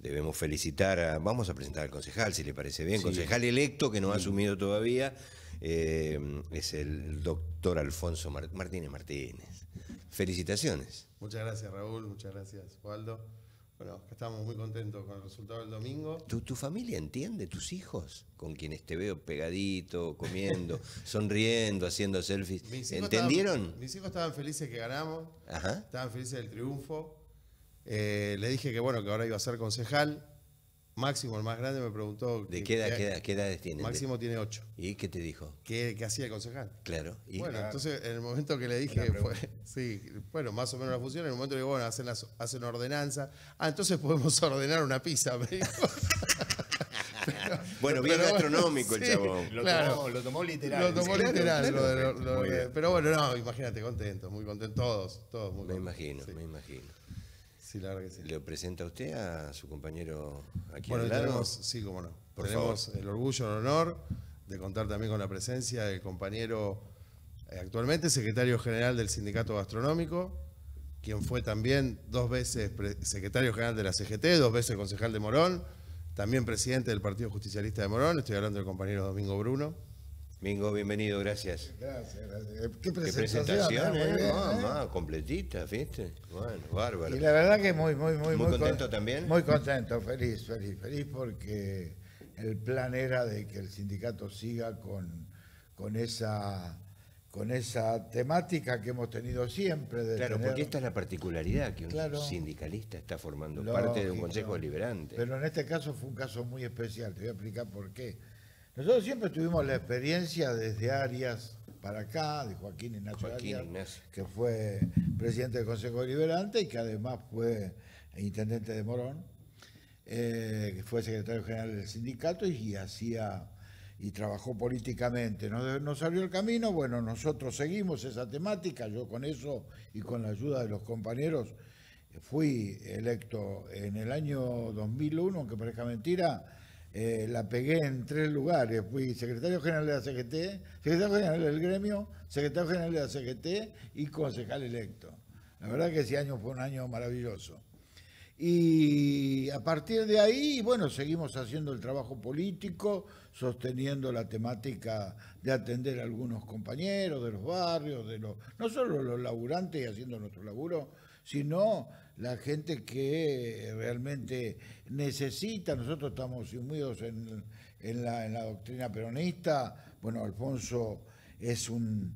debemos felicitar vamos a presentar al concejal, si le parece bien, Sí. concejal electo que no ha asumido todavía, es el doctor Alfonso Martínez Martínez. Felicitaciones. Muchas gracias, Raúl, muchas gracias, Waldo. Bueno, estamos muy contentos con el resultado del domingo. ¿Tu familia entiende, tus hijos, con quienes te veo pegadito, comiendo, sonriendo, haciendo selfies? ¿Entendieron? Mis hijos estaban felices que ganamos, Ajá. estaban felices del triunfo. Le dije que bueno, que ahora iba a ser concejal. Máximo, el más grande, me preguntó... ¿De qué edades tienen? Máximo tiene 8. ¿Y qué te dijo? ¿Qué hacía el concejal? Claro. ¿Y? Bueno, entonces en el momento que le dije, sí, bueno, más o menos la función, en el momento que le digo, bueno, hacen ordenanza. Ah, entonces podemos ordenar una pizza, me dijo. Bueno, bien gastronómico el chabón. Claro. Lo tomó literal. Lo tomó literal. Muy Pero bueno, no, imagínate, contentos, muy contentos, todos muy Me contentos. imagino, me imagino. Sí, la verdad que sí. ¿Le presenta usted a su compañero aquí Bueno, al lado? tenemos, sí, cómo no. Por Tenemos favor. el orgullo, el honor de contar también con la presencia del compañero actualmente secretario general del Sindicato Gastronómico, quien fue también 2 veces secretario general de la CGT, 2 veces concejal de Morón, también presidente del Partido Justicialista de Morón. Estoy hablando del compañero Domingo Bruno. Mingo, bienvenido, gracias. Gracias, gracias. Qué Qué presentación, muy bien, completita, ¿viste? Bueno, bárbaro. Y la verdad que muy contento también. Muy contento, feliz porque el plan era de que el sindicato siga con esa temática que hemos tenido siempre. De Claro, tener, porque esta es la particularidad, que un Claro. sindicalista está formando Lógico, parte de un consejo deliberante. Pero en este caso fue un caso muy especial, te voy a explicar por qué. Nosotros siempre tuvimos la experiencia desde Arias para acá, de Joaquín Ignacio Arias, que fue presidente del Consejo Deliberante y que además fue intendente de Morón, que fue secretario general del sindicato y trabajó políticamente. Nos abrió el camino, bueno, nosotros seguimos esa temática, yo con eso y con la ayuda de los compañeros fui electo en el año 2001, aunque parezca mentira. La pegué en 3 lugares, fui secretario general de la CGT, secretario general del gremio, secretario general de la CGT y concejal electo. La verdad que ese año fue un año maravilloso. Y a partir de ahí, bueno, seguimos haciendo el trabajo político, sosteniendo la temática de atender a algunos compañeros de los barrios, no solo los laburantes y haciendo nuestro laburo, sino la gente que realmente necesita. Nosotros estamos inmuidos en la doctrina peronista. Bueno, Alfonso es un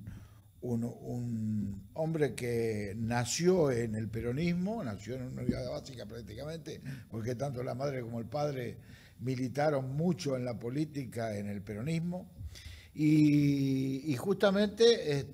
hombre que nació en el peronismo, nació en una unidad básica prácticamente, porque tanto la madre como el padre militaron mucho en la política, en el peronismo. Y justamente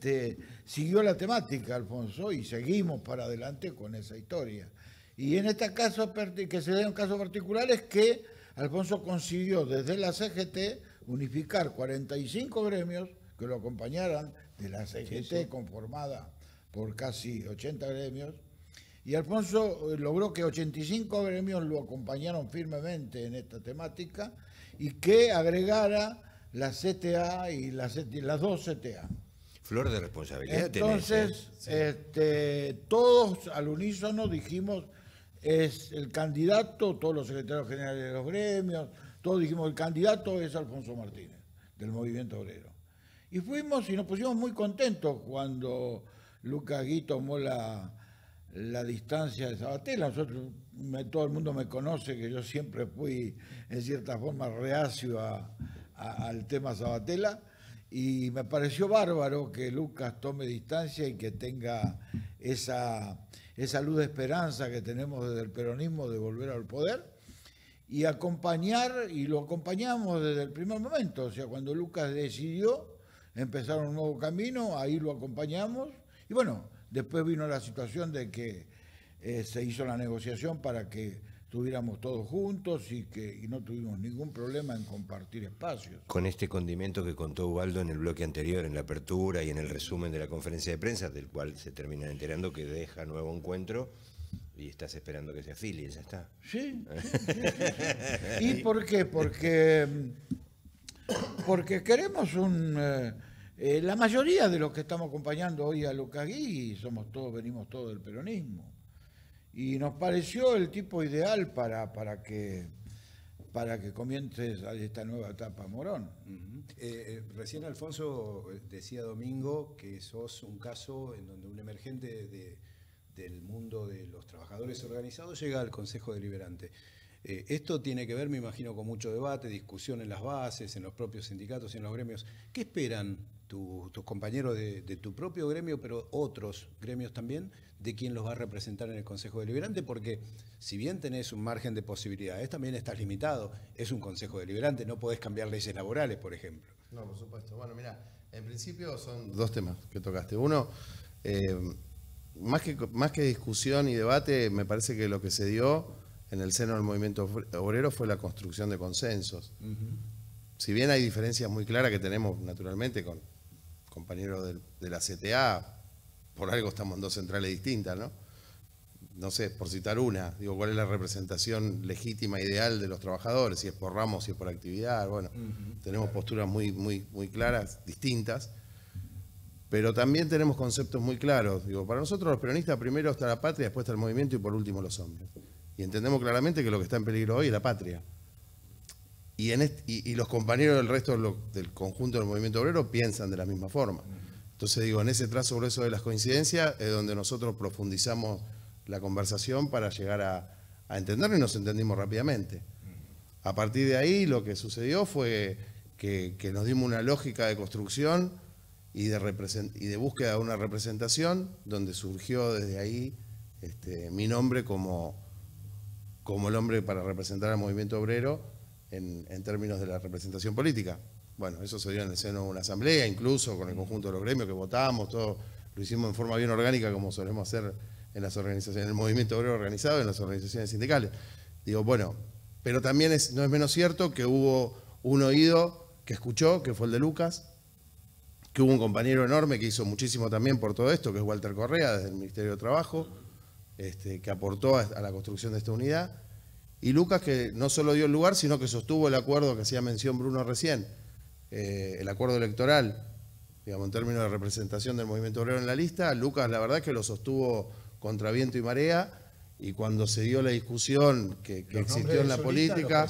siguió la temática, Alfonso, y seguimos para adelante con esa historia. Y en este caso, que se da un caso particular, es que Alfonso consiguió desde la CGT unificar 45 gremios que lo acompañaran, de la CGT conformada por casi 80 gremios, y Alfonso logró que 85 gremios lo acompañaron firmemente en esta temática y que agregara la CTA y las 2 CTA. Flor de responsabilidad. Entonces, tenés, todos al unísono dijimos, es el candidato, todos los secretarios generales de los gremios, todos dijimos, el candidato es Alfonso Martínez, del Movimiento Obrero. Y fuimos y nos pusimos muy contentos cuando Lucas Gui tomó la distancia de Sabatella. Todo el mundo me conoce que yo siempre fui, en cierta forma, reacio al tema Sabatella, y me pareció bárbaro que Lucas tome distancia y que tenga esa luz de esperanza que tenemos desde el peronismo de volver al poder, y lo acompañamos desde el primer momento. O sea, cuando Lucas decidió empezar un nuevo camino, ahí lo acompañamos, y bueno, después vino la situación de que se hizo la negociación para que estuviéramos todos juntos y no tuvimos ningún problema en compartir espacios. Con este condimento que contó Ubaldo en el bloque anterior, en la apertura y en el resumen de la conferencia de prensa, del cual se termina enterando que deja nuevo encuentro y estás esperando que se afilie, ya está. Sí. ¿Y por qué? Porque queremos la mayoría de los que estamos acompañando hoy a Lucas Gui venimos todos del peronismo. y nos pareció el tipo ideal para que comience esta nueva etapa Morón. Recién Alfonso decía Domingo que sos un caso en donde un emergente del mundo de los trabajadores organizados llega al Consejo Deliberante. Esto tiene que ver, me imagino, con mucho debate, discusión en las bases, en los propios sindicatos y en los gremios. ¿Qué esperan tus compañeros de tu propio gremio, pero otros gremios también, de quién los va a representar en el Consejo Deliberante? Porque si bien tenés un margen de posibilidades, también estás limitado. Es un Consejo Deliberante, no podés cambiar leyes laborales, por ejemplo. No, por supuesto. Bueno, mira, en principio son dos temas que tocaste. Uno, más que discusión y debate, me parece que lo que se dio en el seno del movimiento obrero fue la construcción de consensos. Si bien hay diferencias muy claras que tenemos naturalmente con compañeros de la CTA, por algo estamos en dos centrales distintas, ¿no? No sé, por citar una, digo, ¿cuál es la representación legítima, ideal de los trabajadores? Si es por ramos, si es por actividad, bueno, tenemos posturas muy claras, distintas, pero también tenemos conceptos muy claros. Digo, para nosotros los peronistas primero está la patria, después está el movimiento y por último los hombres. Y entendemos claramente que lo que está en peligro hoy es la patria. Y los compañeros del resto del conjunto del movimiento obrero piensan de la misma forma. Entonces digo, en ese trazo grueso de las coincidencias es donde nosotros profundizamos la conversación para llegar a entenderlo y nos entendimos rápidamente. A partir de ahí lo que sucedió fue que nos dimos una lógica de construcción y de búsqueda de una representación donde surgió desde ahí mi nombre como el hombre para representar al movimiento obrero en términos de la representación política. Bueno, eso se dio en el seno de una asamblea, incluso con el conjunto de los gremios que votamos, todo lo hicimos en forma bien orgánica como solemos hacer en las organizaciones, en el movimiento obrero organizado, en las organizaciones sindicales. Digo, bueno, pero también no es menos cierto que hubo un oído que escuchó, que fue el de Lucas, que hubo un compañero enorme que hizo muchísimo también por todo esto, que es Walter Correa, desde el Ministerio de Trabajo, que aportó a la construcción de esta unidad. Y Lucas, que no solo dio el lugar, sino que sostuvo el acuerdo que hacía mención Bruno recién, el acuerdo electoral, digamos, en términos de representación del movimiento obrero en la lista. Lucas, la verdad, que lo sostuvo contra viento y marea, y cuando se dio la discusión que existió en la política,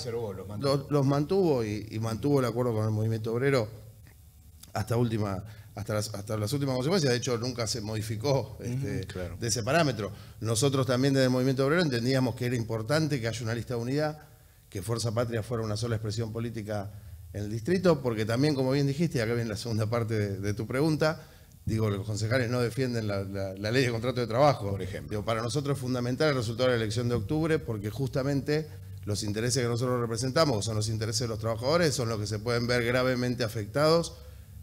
los mantuvo y mantuvo el acuerdo con el movimiento obrero hasta las últimas consecuencias. De hecho, nunca se modificó claro, de ese parámetro. Nosotros también desde el movimiento obrero entendíamos que era importante que haya una lista de unidad, que Fuerza Patria fuera una sola expresión política en el distrito, porque también, como bien dijiste, y acá viene la segunda parte de tu pregunta, digo, los concejales no defienden la ley de contrato de trabajo, por ejemplo. Digo, para nosotros es fundamental el resultado de la elección de octubre, porque justamente los intereses que nosotros representamos, que son los intereses de los trabajadores, son los que se pueden ver gravemente afectados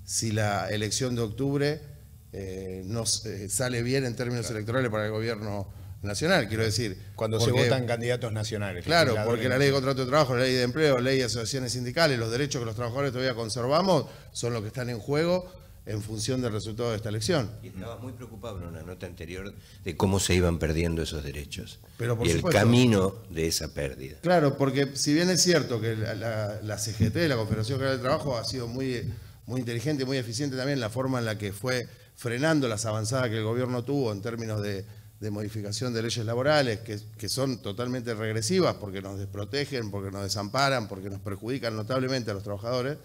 si la elección de octubre no sale bien en términos electorales para el gobierno nacional, quiero decir. Cuando se votan candidatos nacionales. Claro, porque la ley de contrato de trabajo, la ley de empleo, la ley de asociaciones sindicales, los derechos que los trabajadores todavía conservamos, son los que están en juego en función del resultado de esta elección. Y estaba muy preocupado en una nota anterior de cómo se iban perdiendo esos derechos. Pero por y supuesto, el camino de esa pérdida. Claro, porque si bien es cierto que la CGT, la Confederación General del Trabajo, ha sido muy inteligente, muy eficiente también en la forma en la que fue frenando las avanzadas que el gobierno tuvo en términos de modificación de leyes laborales, que son totalmente regresivas porque nos desprotegen, porque nos desamparan, porque nos perjudican notablemente a los trabajadores.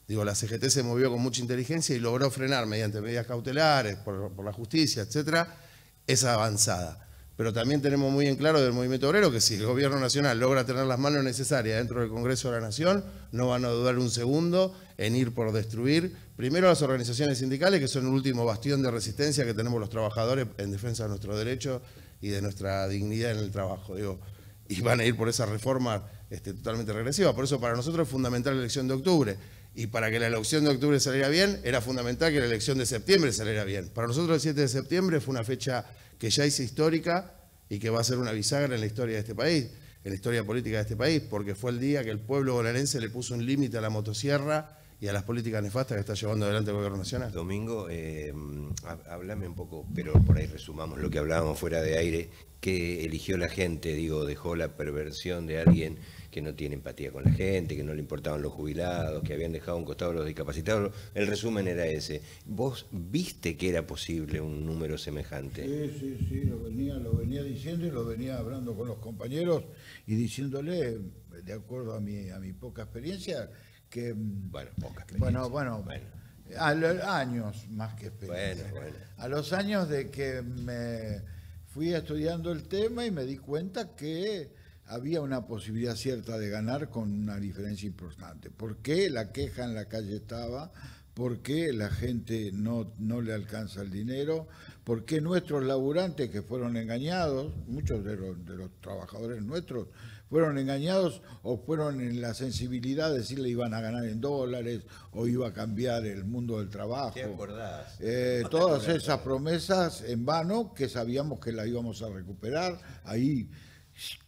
Digo, la CGT se movió con mucha inteligencia y logró frenar mediante medidas cautelares, por la justicia, etcétera, esa avanzada. Pero también tenemos muy en claro del movimiento obrero que si el gobierno nacional logra tener las manos necesarias dentro del Congreso de la Nación, no van a dudar un segundo en ir por destruir primero las organizaciones sindicales, que son el último bastión de resistencia que tenemos los trabajadores en defensa de nuestros derechos y de nuestra dignidad en el trabajo. Digo, y van a ir por esa reforma totalmente regresiva. Por eso para nosotros es fundamental la elección de octubre. Y para que la elección de octubre saliera bien, era fundamental que la elección de septiembre saliera bien. Para nosotros el 7 de septiembre fue una fecha que ya es histórica y que va a ser una bisagra en la historia de este país, en la historia política de este país, porque fue el día que el pueblo bonaerense le puso un límite a la motosierra y a las políticas nefastas que está llevando adelante el gobierno nacional. Domingo, háblame un poco, pero por ahí resumamos lo que hablábamos fuera de aire, que eligió la gente, digo, dejó la perversión de alguien que no tiene empatía con la gente, que no le importaban los jubilados, que habían dejado a un costado los discapacitados. El resumen era ese. ¿Vos viste que era posible un número semejante? Sí, lo venía diciendo y lo venía hablando con los compañeros y diciéndole, de acuerdo a mi poca experiencia, que... Bueno, poca experiencia. Bueno. A los años más que experiencia. Bueno. A los años de que me fui estudiando el tema y me di cuenta que había una posibilidad cierta de ganar con una diferencia importante. ¿Por qué la queja en la calle estaba? ¿Por qué la gente no le alcanza el dinero? ¿Por qué nuestros laburantes que fueron engañados, muchos de los trabajadores nuestros, fueron engañados o fueron en la sensibilidad de decirle iban a ganar en dólares o iba a cambiar el mundo del trabajo? ¿Te acordás? Todas esas promesas en vano que sabíamos que las íbamos a recuperar. Ahí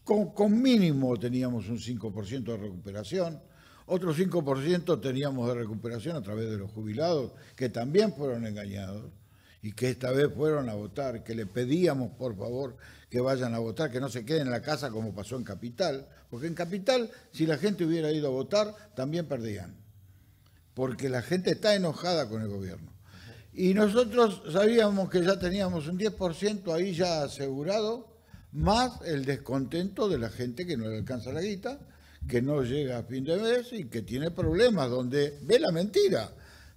con mínimo teníamos un 5% de recuperación. Otro 5% teníamos de recuperación a través de los jubilados, que también fueron engañados y que esta vez fueron a votar, que le pedíamos por favor que vayan a votar, que no se queden en la casa como pasó en Capital, porque en Capital si la gente hubiera ido a votar también perdían, porque la gente está enojada con el gobierno. Y nosotros sabíamos que ya teníamos un 10% ahí ya asegurado, más el descontento de la gente que no le alcanza la guita, que no llega a fin de mes y que tiene problemas, donde ve la mentira.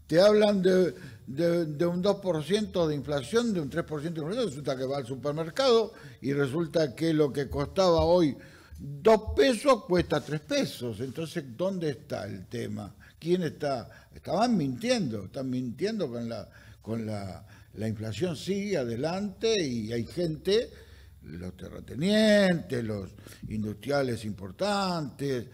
Te hablan de un 2% de inflación, de un 3% de inflación, resulta que va al supermercado y resulta que lo que costaba hoy 2 pesos cuesta 3 pesos. Entonces, ¿dónde está el tema? ¿Quién está? Están mintiendo con la inflación sigue adelante y hay gente, los terratenientes, los industriales importantes,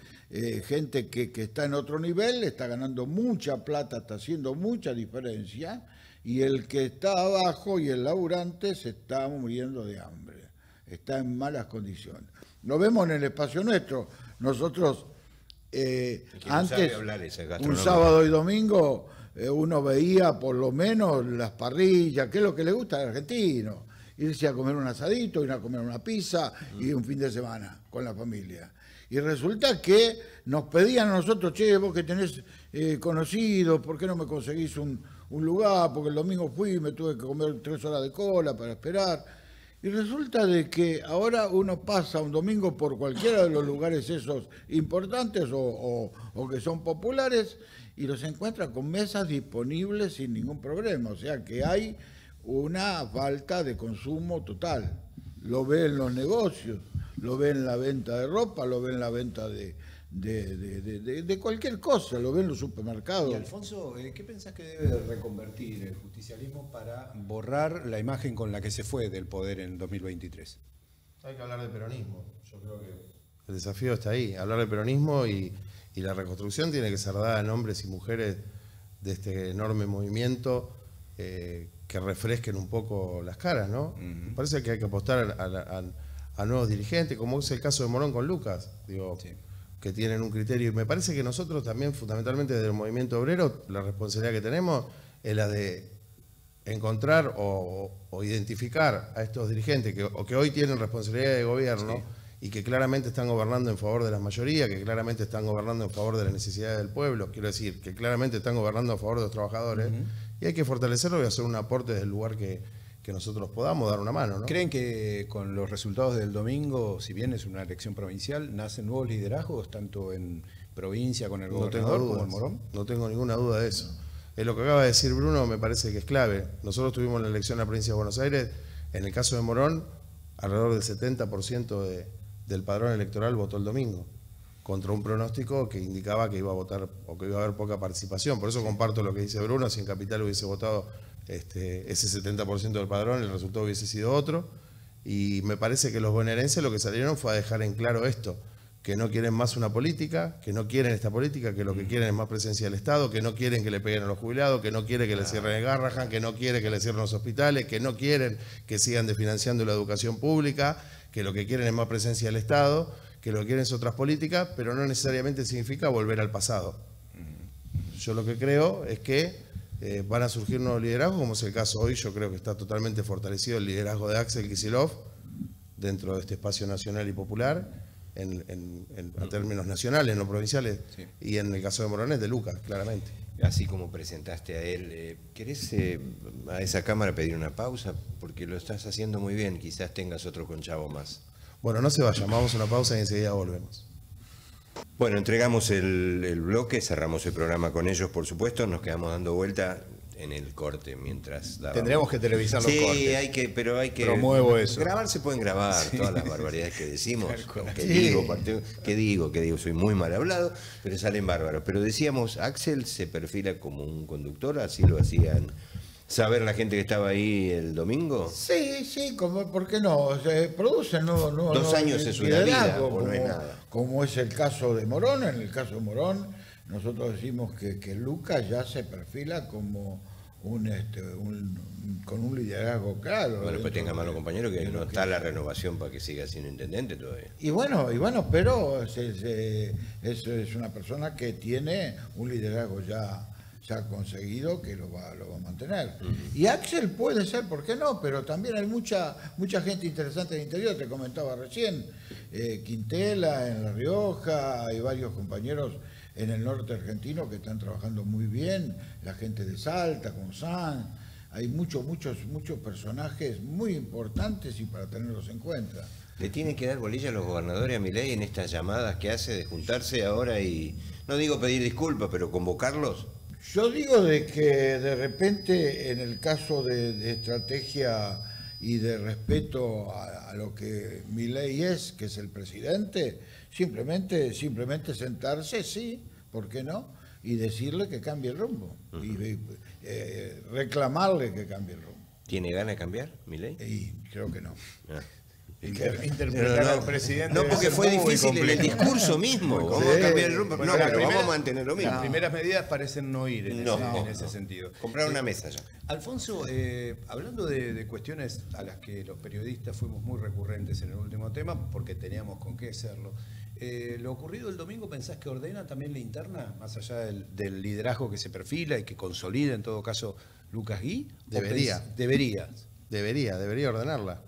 gente que está en otro nivel, está ganando mucha plata, está haciendo mucha diferencia, y el que está abajo y el laburante se está muriendo de hambre, está en malas condiciones. Lo vemos en el espacio nuestro. Nosotros antes, un sábado y domingo, uno veía por lo menos las parrillas, que es lo que le gusta al argentino. Irse a comer un asadito, ir a comer una pizza y un fin de semana con la familia. Y resulta que nos pedían a nosotros, che, vos que tenés conocidos, ¿por qué no me conseguís un lugar? Porque el domingo fui y me tuve que comer 3 horas de cola para esperar. Y resulta de que ahora uno pasa un domingo por cualquiera de los lugares esos importantes o que son populares y los encuentra con mesas disponibles sin ningún problema. O sea que hay una falta de consumo total. Lo ve en los negocios, lo ve en la venta de ropa, lo ve en la venta de cualquier cosa, lo ve en los supermercados. Y Alfonso, ¿qué pensás que debe reconvertir el justicialismo para borrar la imagen con la que se fue del poder en 2023? Hay que hablar de peronismo. Yo creo que el desafío está ahí, hablar de peronismo y la reconstrucción tiene que ser dada en hombres y mujeres de este enorme movimiento que refresquen un poco las caras, ¿no? Me parece que hay que apostar a nuevos dirigentes, como es el caso de Morón con Lucas, digo, sí, que tienen un criterio. Y me parece que nosotros también, fundamentalmente desde el movimiento obrero, la responsabilidad que tenemos es la de encontrar o identificar a estos dirigentes que hoy tienen responsabilidad de gobierno, sí, y que claramente están gobernando en favor de la mayoría, que claramente están gobernando en favor de las necesidades del pueblo, quiero decir, que claramente están gobernando a favor de los trabajadores, y hay que fortalecerlo y hacer un aporte desde el lugar que nosotros podamos dar una mano, ¿no? ¿Creen que con los resultados del domingo, si bien es una elección provincial, nacen nuevos liderazgos, tanto en provincia con el gobernador como en Morón? No tengo ninguna duda de eso. Lo que acaba de decir Bruno me parece que es clave. Nosotros tuvimos la elección en la provincia de Buenos Aires, en el caso de Morón, alrededor del 70% del padrón electoral votó el domingo, contra un pronóstico que indicaba que iba a votar o que iba a haber poca participación. Por eso comparto lo que dice Bruno, si en Capital hubiese votado ese 70% del padrón, el resultado hubiese sido otro. Y me parece que los bonaerenses lo que salieron fue a dejar en claro esto, que no quieren más una política, que no quieren esta política, que lo que quieren es más presencia del Estado, que no quieren que le peguen a los jubilados, que no quieren que le cierren el Garrahan, que no quieren que le cierren los hospitales, que no quieren que sigan desfinanciando la educación pública, que lo que quieren es más presencia del Estado, que lo que quieren es otras políticas, pero no necesariamente significa volver al pasado. Yo lo que creo es que van a surgir nuevos liderazgos, como es el caso hoy. Yo creo que está totalmente fortalecido el liderazgo de Axel Kicillof dentro de este espacio nacional y popular, a términos nacionales, no provinciales, sí. Y en el caso de Moronet, de Lucas, claramente. Así como presentaste a él, ¿querés a esa cámara pedir una pausa? Porque lo estás haciendo muy bien, quizás tengas otro conchavo más. Bueno, no se vayan, vamos a una pausa y enseguida volvemos. Bueno, entregamos el bloque, cerramos el programa con ellos, por supuesto, nos quedamos dando vuelta en el corte mientras dábamos. Tendríamos que televisar los cortes. Sí, pero hay que... Promuevo eso. Grabar se pueden grabar, sí. Todas las barbaridades que decimos. ¿Qué digo? Soy muy mal hablado, pero salen bárbaros. Pero decíamos, Axel se perfila como un conductor, así lo hacían saber la gente que estaba ahí el domingo. Sí, ¿por qué no? Se producen Dos años es una vida, o no es nada. Como es el caso de Morón. En el caso de Morón, nosotros decimos que Lucas ya se perfila como con un liderazgo claro. Bueno, pues tenga mano compañero que no está la renovación para que siga siendo intendente todavía. Y bueno, pero es una persona que tiene un liderazgo ya conseguido, que lo va a mantener. Y Axel puede ser, ¿por qué no? Pero también hay mucha gente interesante en el interior, te comentaba recién, Quintela en La Rioja, hay varios compañeros en el norte argentino que están trabajando muy bien, la gente de Salta, con San, hay muchos personajes muy importantes y para tenerlos en cuenta. ¿Le tienen que dar bolilla a los gobernadores a Milei en estas llamadas que hace de juntarse ahora y, no digo pedir disculpas, pero convocarlos? Yo digo de que de repente en el caso de estrategia y de respeto a lo que Milei es, que es el presidente, simplemente sentarse, sí, ¿por qué no? Y decirle que cambie el rumbo, y reclamarle que cambie el rumbo. ¿Tiene ganas de cambiar, Milei? Y creo que no. Interpretar al presidente. No, porque fue difícil en el discurso mismo. Vamos a cambiar el rumbo. No, pero vamos a mantener lo mismo. Las primeras medidas parecen no ir en ese sentido. Comprar una mesa ya. Alfonso, hablando de cuestiones a las que los periodistas fuimos muy recurrentes en el último tema, porque teníamos con qué hacerlo. Lo ocurrido el domingo, ¿pensás que ordena también la interna, más allá del liderazgo que se perfila y que consolida en todo caso Lucas Gui? Debería ordenarla.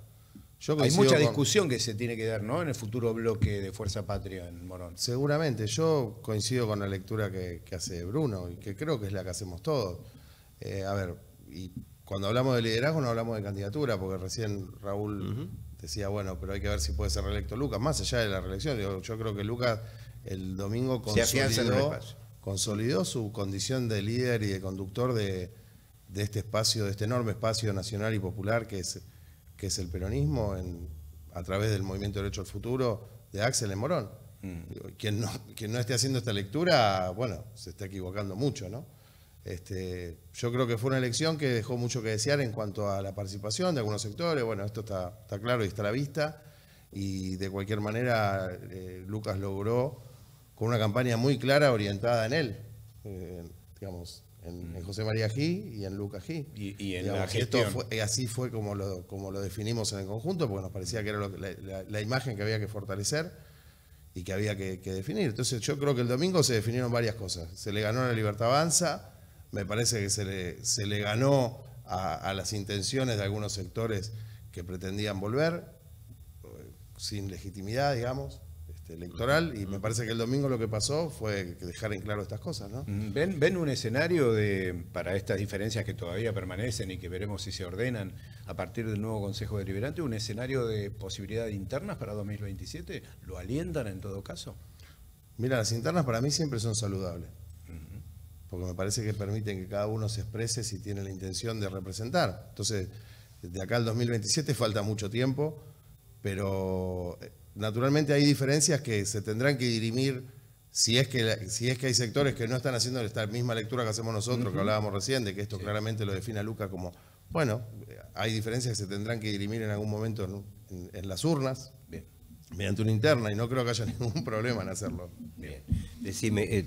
Hay mucha discusión que se tiene que dar, ¿no?, en el futuro bloque de Fuerza Patria en Morón. Seguramente. Yo coincido con la lectura que hace Bruno y que creo que es la que hacemos todos. A ver, y cuando hablamos de liderazgo no hablamos de candidatura, porque recién Raúl decía, bueno, pero hay que ver si puede ser reelecto Lucas, más allá de la reelección. Yo creo que Lucas el domingo consolidó su condición de líder y de conductor de este espacio, de este enorme espacio nacional y popular que es el peronismo a través del Movimiento Derecho al Futuro de Axel en Morón. Quien no esté haciendo esta lectura, bueno, se está equivocando mucho, ¿no? Yo creo que fue una elección que dejó mucho que desear en cuanto a la participación de algunos sectores. Bueno, esto está claro y está a la vista. Y de cualquier manera, Lucas logró, con una campaña muy clara, orientada en él, digamos, en José María Gui y en Lucas Gui. Y en la gestión. Así fue como lo definimos en el conjunto, porque nos parecía que era la imagen que había que fortalecer y que había que definir. Entonces yo creo que el domingo se definieron varias cosas. Se le ganó a la Libertad Avanza, me parece que se le ganó a las intenciones de algunos sectores que pretendían volver, sin legitimidad, digamos, electoral, y me parece que el domingo lo que pasó fue dejar en claro estas cosas, ¿no? ¿Ven un escenario para estas diferencias que todavía permanecen y que veremos si se ordenan a partir del nuevo Consejo Deliberante, un escenario de posibilidades internas para 2027? ¿Lo alientan en todo caso? Mira, las internas para mí siempre son saludables, porque me parece que permiten que cada uno se exprese si tiene la intención de representar. Entonces, de acá al 2027 falta mucho tiempo, pero naturalmente hay diferencias que se tendrán que dirimir si es que hay sectores que no están haciendo esta misma lectura que hacemos nosotros, que hablábamos recién, de que esto claramente lo define a Lucas como, bueno, hay diferencias que se tendrán que dirimir en algún momento en las urnas, mediante una interna, y no creo que haya ningún problema en hacerlo. Bien. Decime,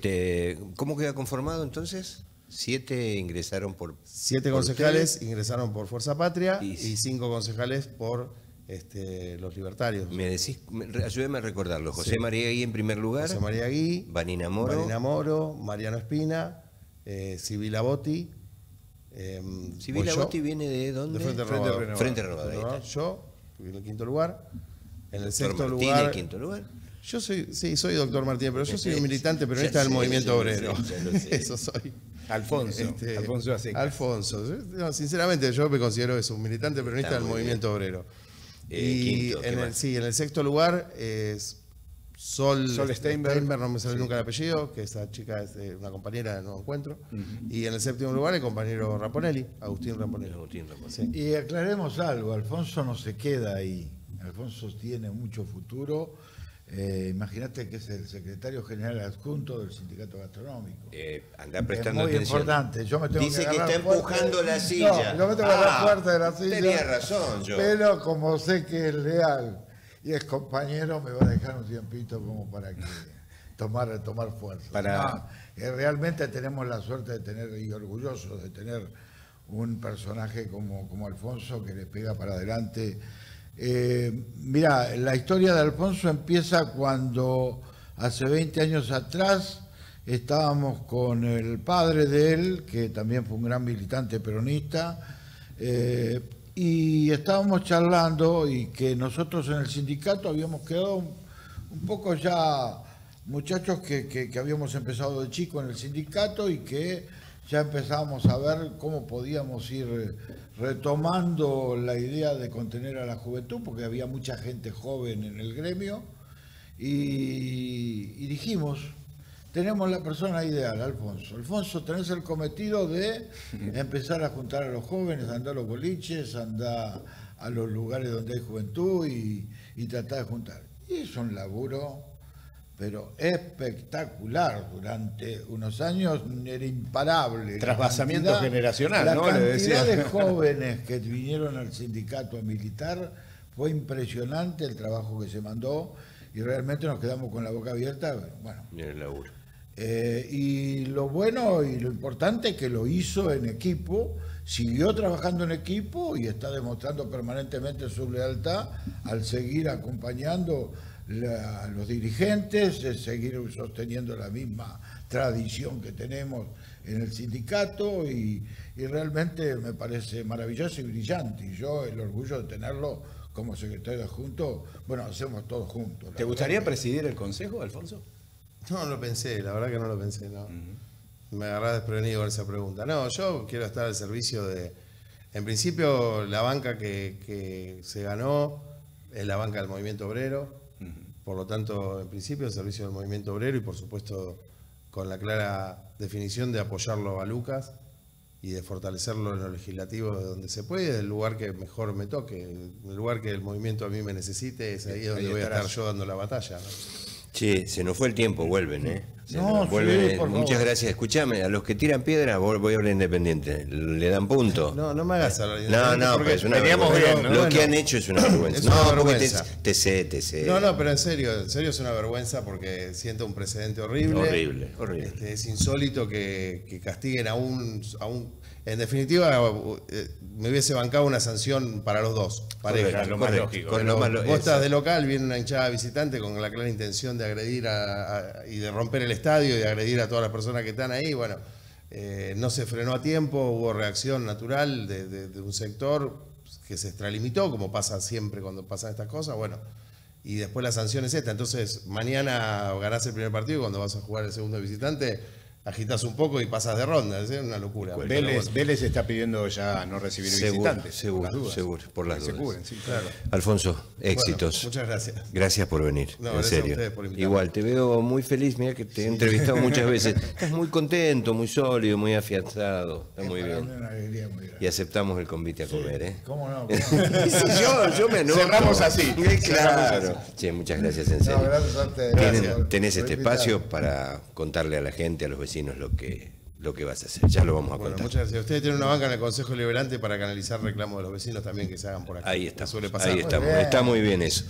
¿cómo queda conformado entonces? 7 ingresaron por... 7 concejales ingresaron por Fuerza Patria y 5 concejales por los libertarios. Ayúdeme a recordarlo. José María Gui en primer lugar. José María Gui. Vanina Moro. Mariano Espina Civilaboti. Civilaboti viene de dónde? De Frente Renovador. Frente Renovador. Yo, en el quinto lugar. En el sexto Martínez, lugar. quinto lugar. Yo soy doctor Martínez, pero yo soy un militante peronista del movimiento obrero. Eso soy. Alfonso. Alfonso Acecas. Alfonso. No, sinceramente, yo me considero eso, un militante peronista del movimiento obrero. Y quinto, en el sexto lugar es Sol Steinberg, no me sale nunca el apellido, que esa chica es una compañera de Nuevo Encuentro. Y en el séptimo lugar el compañero Raponelli, Agustín Raponelli. Sí. Y aclaremos algo, Alfonso no se queda ahí. Alfonso tiene mucho futuro. Imagínate que es el secretario general adjunto del sindicato gastronómico. Anda prestando es muy atención. Importante. Yo me tengo Dice que agarrar está fuerte. empujando la silla. No, yo me tengo que agarrar fuerte de la silla. Tenía razón yo. Pero como sé que es leal y es compañero, me va a dejar un tiempito como para que tomar fuerza. Realmente tenemos la suerte de tener, y orgullosos de tener, un personaje como Alfonso que le pega para adelante. Mira, la historia de Alfonso empieza cuando hace 20 años atrás estábamos con el padre de él, que también fue un gran militante peronista, y estábamos charlando y que nosotros en el sindicato habíamos quedado un poco ya muchachos que habíamos empezado de chico en el sindicato y que ya empezábamos a ver cómo podíamos ir retomando la idea de contener a la juventud, porque había mucha gente joven en el gremio, y dijimos, tenemos la persona ideal, Alfonso. Alfonso, tenés el cometido de empezar a juntar a los jóvenes, andar a los boliches, andar a los lugares donde hay juventud y tratar de juntar. Y es un laburo, pero espectacular. Durante unos años era imparable. Trasvasamiento generacional, la ¿no? cantidad de jóvenes que vinieron al sindicato a militar fue impresionante el trabajo que se mandó y realmente nos quedamos con la boca abierta. Bueno, el laburo. Y lo bueno y lo importante es que lo hizo en equipo, siguió trabajando en equipo y está demostrando permanentemente su lealtad al seguir acompañando a los dirigentes, seguir sosteniendo la misma tradición que tenemos en el sindicato y realmente me parece maravilloso y brillante. Y yo el orgullo de tenerlo como secretario adjunto, bueno, hacemos todos juntos. ¿Te gustaría presidir el consejo, Alfonso? No lo pensé, la verdad que no lo pensé, no. Me agarré desprevenido con esa pregunta. No, yo quiero estar al servicio de... En principio, la banca que se ganó es la banca del movimiento obrero. Por lo tanto, en principio, el servicio del movimiento obrero y, por supuesto, con la clara definición de apoyarlo a Lucas y de fortalecerlo en lo legislativo de donde se puede, del lugar que mejor me toque, el lugar que el movimiento a mí me necesite, es ahí donde voy a estar yo dando la batalla, ¿no? Che, se nos fue el tiempo, vuelven, ¿eh? No, vuelven, sí, por muchas favor. gracias. Escuchame, a los que tiran piedra, voy a hablar Independiente. ¿Le dan punto? No me hagas hablar de No, porque pero es una veníamos vergüenza. bien, Lo ¿no? que han hecho es una vergüenza. Es una porque vergüenza. te sé. No, pero en serio es una vergüenza porque siento un precedente horrible. Horrible. Es insólito que castiguen a un... En definitiva, me hubiese bancado una sanción para los dos. Pareja. Lo más lógico. Vos estás de local, viene una hinchada visitante con la clara intención de agredir y de romper el estadio y de agredir a todas las personas que están ahí. Bueno, no se frenó a tiempo, hubo reacción natural de un sector que se extralimitó, como pasa siempre cuando pasan estas cosas. Bueno, y después la sanción es esta. Entonces, mañana ganás el primer partido y cuando vas a jugar el segundo visitante, agitas un poco y pasas de ronda. Es una locura. Vélez está pidiendo ya no recibir visitantes. Seguro, por las se dudas. cubren, sí, claro. Alfonso, éxitos. Bueno, muchas gracias. Gracias por venir, No, en gracias a serio. ustedes por invitarme. Igual, te veo muy feliz, mira que te he entrevistado muchas veces. Estás muy contento, muy sólido, muy afianzado. Está muy Para mí bien. una alegría muy grande. Y aceptamos el convite a comer, ¿eh? ¿Cómo no? Sí, yo me anoto. Cerramos así. Claro. Che, muchas gracias, en serio. No, gracias a ustedes. Tenés por este invitarme. espacio para contarle a la gente, a los vecinos, lo que vas a hacer. Ya lo vamos a Bueno, contar. muchas gracias. Ustedes tienen una banca en el Consejo Liberante para canalizar reclamos de los vecinos también que se hagan por acá. Ahí Que estamos. suele pasar. Ahí estamos. Está muy bien eso.